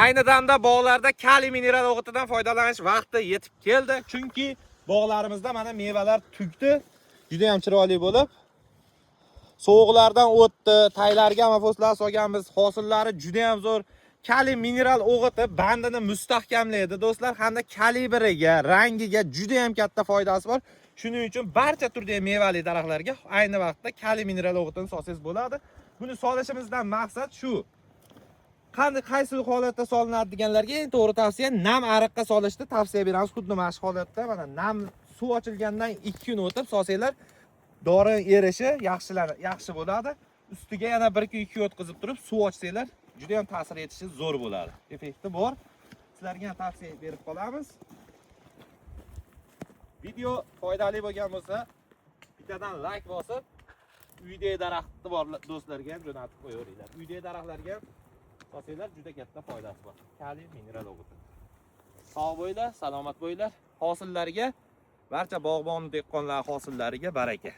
Ayni damda bog'larda kaliy mineral o'g'itidan foydalanish vaqti yetib keldi. Chunki bog'larimizda mana mevalar tugdi. Juda ham chiroyli bo'lib. Sovuqlardan o'tdi, taylarga mafoslar solganmiz. Hosillari juda ham zo'r. Kaliy mineral o'g'iti bandini mustahkamlaydi, do'stlar, hamda kalibriga, rangiga juda ham katta foydasi bor. Shuning uchun barcha turdagi mevali daraxtlarga ayni vaqtda kaliy mineral o'g'itini solsangiz bo'ladi. Buni solishimizdan maqsad shu. Qaysi holatda solinadi deganlarga eng to'g'ri tavsiya nam ariqqa solishni tavsiya beramiz. Xuddi mana shu holatda mana nam suv ochilgandan 2 kun o'tib solsanglar, dori erishi yaxshi bo'ladi. Ustiga yana 1-2 kun o'tkazib turib suv ochsanglar, juda ham ta'sir etishi zo'r bo'ladi. Effekti bor. Sizlarga ham tavsiya berib qolamiz. Video foydali bo'lgan bo'lsa, bittadan like bosib, uydagi daraxtni bor do'stlarga ham jo'natib qo'yaveringlar. Uydagi daraxtlarga solsanglar juda katta foydasi bor. Kaliy mineral o'g'iti. Sog' bo'linglar, salomat bo'linglar. Hosillarga, barcha bog'bon dehqonlar hosillariga baraka.